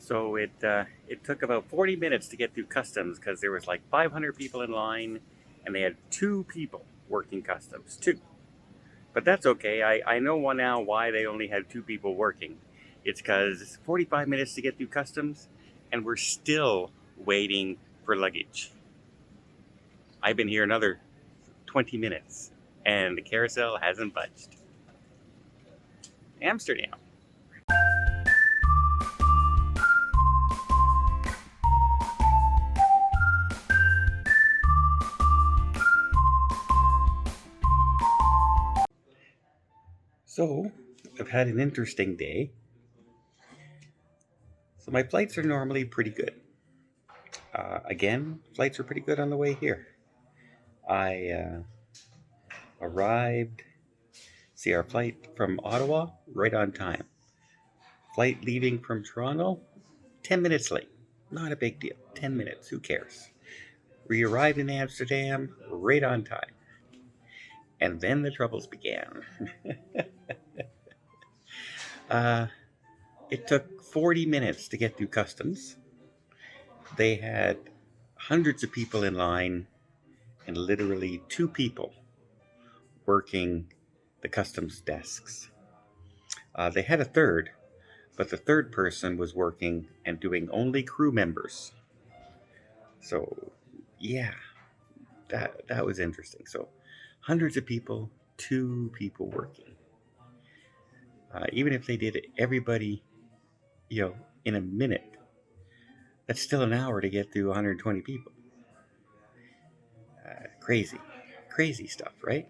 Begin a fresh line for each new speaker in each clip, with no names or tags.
So it took about 40 minutes to get through customs because there was like 500 people in line, and they had two people working customs. Two, but that's okay. I know one now why they only had two people working. It's because it's 45 minutes to get through customs, and we're still waiting for luggage. I've been here another 20 minutes, and the carousel hasn't budged. Amsterdam. So I've had an interesting day. So my flights are normally pretty good. Again, flights are pretty good on the way here. I arrived, see our flight from Ottawa, right on time. Flight leaving from Toronto, 10 minutes late. Not a big deal. 10 minutes, who cares? We arrived in Amsterdam, right on time. And then the troubles began. uh, it took 40 minutes to get through customs. They had hundreds of people in line and literally two people working the customs desks. They had a third, but the third person was working and doing only crew members. So, yeah, that was interesting. So, hundreds of people, two people working. Even if they did everybody, in a minute, that's still an hour to get through 120 people. Crazy stuff, right?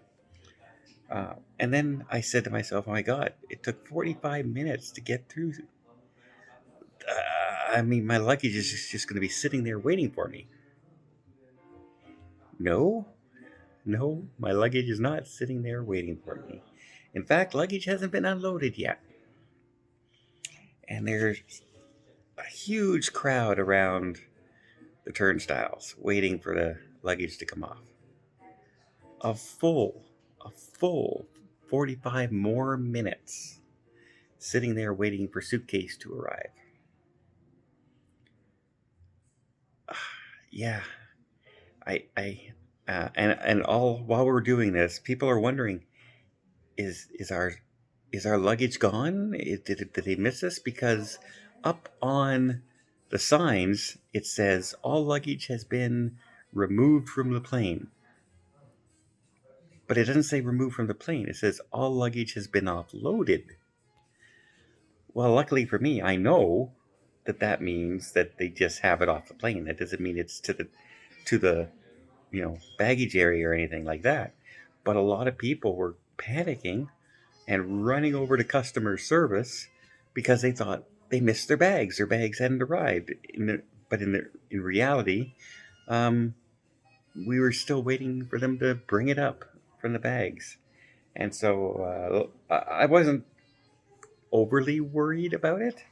And then I said to myself, oh my God, it took 45 minutes to get through. My luggage is just going to be sitting there waiting for me. No, my luggage is not sitting there waiting for me. In fact, luggage hasn't been unloaded yet. And there's a huge crowd around the turnstiles waiting for the luggage to come off. A full 45 more minutes sitting there waiting for suitcase to arrive. Yeah, and all while we're doing this, people are wondering, is our luggage gone? Did they miss us? Because up on the signs it says all luggage has been removed from the plane, but it doesn't say removed from the plane. It says all luggage has been offloaded. Well, luckily for me, I know that means that they just have it off the plane. That doesn't mean it's to the baggage area or anything like that. But a lot of people were panicking and running over to customer service because they thought they missed their bags. Their bags hadn't arrived. But in reality, we were still waiting for them to bring it up from the bags. And so I wasn't overly worried about it.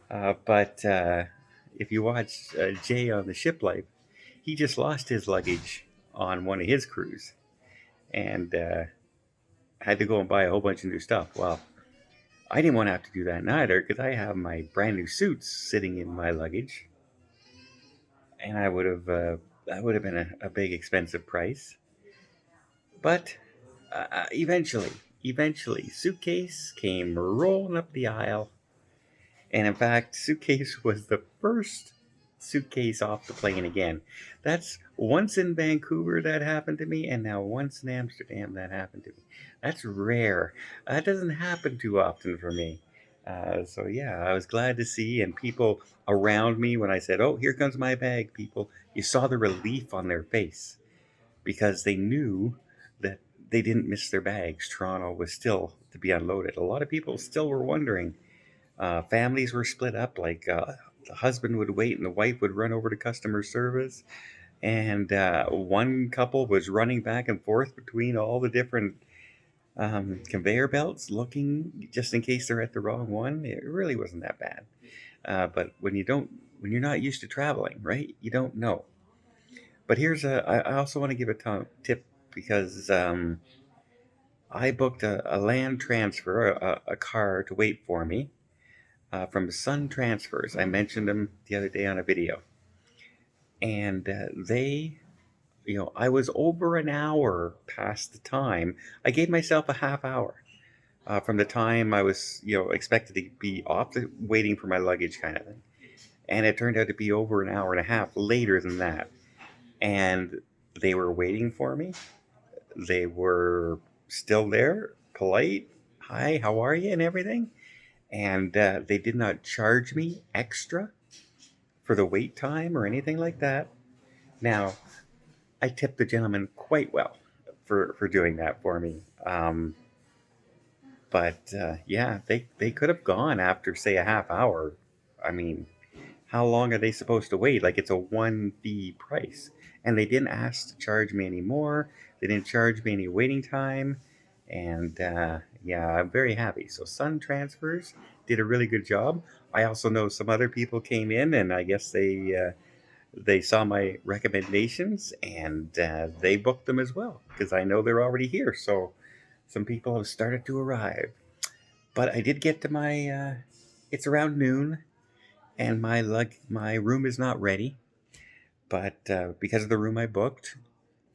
But if you watch Jay on the Ship Life, he just lost his luggage on one of his cruises and had to go and buy a whole bunch of new stuff. Well, I didn't want to have to do that neither because I have my brand new suits sitting in my luggage, and that would have been a big expensive price. But eventually, suitcase came rolling up the aisle. And in fact, suitcase was the first suitcase off the plane again. That's once in Vancouver that happened to me, and now once in Amsterdam that happened to me. That's rare. That doesn't happen too often for me. So yeah, I was glad to see, and people around me when I said, "Oh, here comes my bag," people, you saw the relief on their face because they knew that they didn't miss their bags. Toronto was still to be unloaded. A lot of people still were wondering. Families were split up, like the husband would wait and the wife would run over to customer service. And one couple was running back and forth between all the different conveyor belts looking just in case they're at the wrong one. It really wasn't that bad. But when you're not used to traveling, right, you don't know. But I also want to give a tip because I booked a land transfer, a car to wait for me. from Sun Transfers. I mentioned them the other day on a video. And I was over an hour past the time. I gave myself a half hour from the time I was, expected to be waiting for my luggage kind of thing. And it turned out to be over an hour and a half later than that. And they were waiting for me. They were still there, polite. Hi, how are you? And everything. And they did not charge me extra for the wait time or anything like that. Now, I tipped the gentleman quite well for doing that for me. But yeah, they could have gone after, say, a half hour. I mean, how long are they supposed to wait? Like, it's a one fee price. And they didn't ask to charge me any more. They didn't charge me any waiting time. And yeah, I'm very happy. So Sun Transfers did a really good job. I also know some other people came in, and I guess they saw my recommendations, and they booked them as well because I know they're already here. So some people have started to arrive. But I did get to my. It's around noon, and my room is not ready. But because of the room I booked,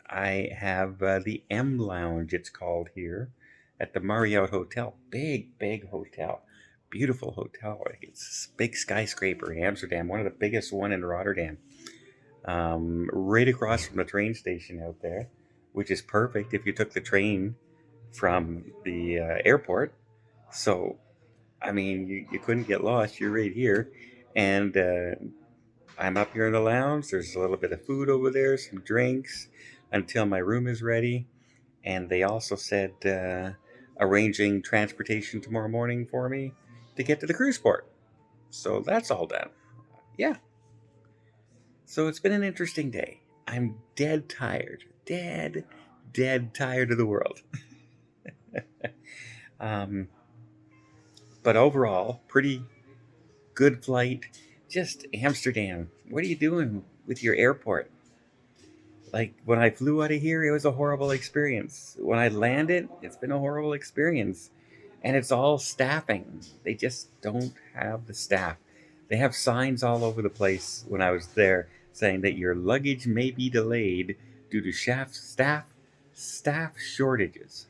I have the M Lounge. It's called here at the Marriott Hotel. Big hotel, beautiful hotel. It's a big skyscraper in Amsterdam, one of the biggest one in Rotterdam. Right across from the train station out there, which is perfect if you took the train from the airport. So, I mean, you couldn't get lost. You're right here. And I'm up here in the lounge. There's a little bit of food over there, some drinks until my room is ready. And they also said arranging transportation tomorrow morning for me to get to the cruise port. So that's all done. Yeah. So it's been an interesting day. I'm dead tired. Dead tired of the world. um, but overall, pretty good flight. Just Amsterdam. What are you doing with your airport? Like, when I flew out of here, it was a horrible experience. When I landed, it's been a horrible experience. And it's all staffing. They just don't have the staff. They have signs all over the place when I was there saying that your luggage may be delayed due to staff shortages.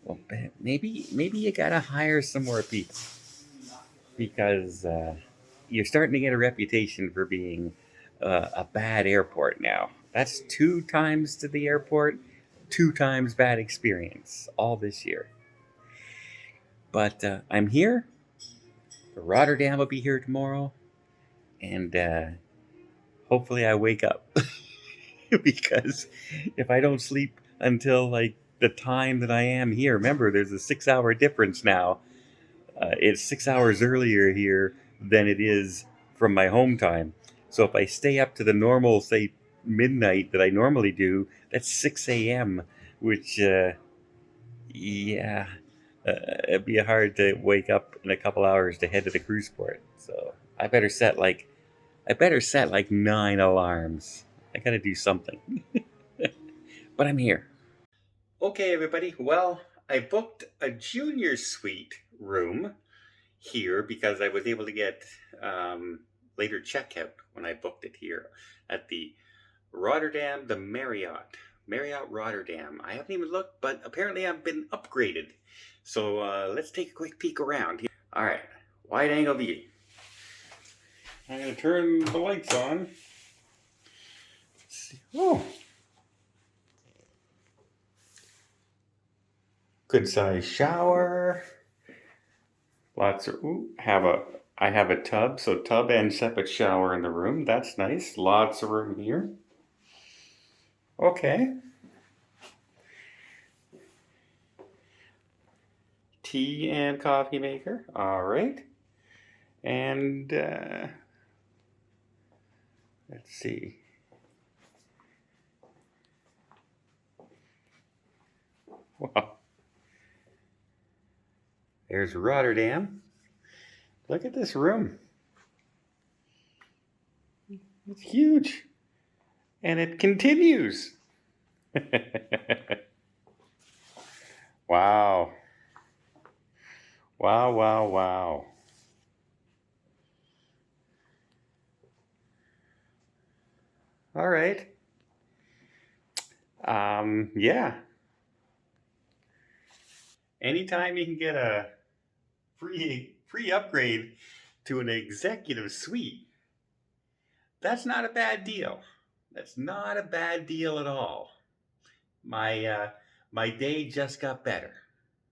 Well, maybe you gotta hire some more people because you're starting to get a reputation for being a bad airport now. That's 2 times to the airport, 2 times bad experience all this year. But I'm here. Rotterdam will be here tomorrow, and hopefully I wake up because if I don't sleep until like the time that I am here, remember there's a 6 hour difference now. It's 6 hours earlier here than it is from my home time. So if I stay up to the normal, say, midnight that I normally do, that's 6 a.m., which, yeah, it'd be hard to wake up in a couple hours to head to the cruise port. So I better set like 9 alarms. I gotta do something. But I'm here. Okay, everybody. Well, I booked a junior suite room here because I was able to get later checkout when I booked it here at the Marriott Rotterdam. I haven't even looked, but apparently I've been upgraded. So let's take a quick peek around here. All right, wide angle view. I'm going to turn the lights on. Let's see. Oh, good size shower. Lots of I have a tub, so tub and separate shower in the room. That's nice. Lots of room here. Okay. Tea and coffee maker. All right. And let's see. Wow. There's Rotterdam. Look at this room. It's huge. And it continues. Wow. Wow. All right. Yeah. Anytime you can get a free upgrade to an executive suite, that's not a bad deal. That's not a bad deal at all. My my day just got better.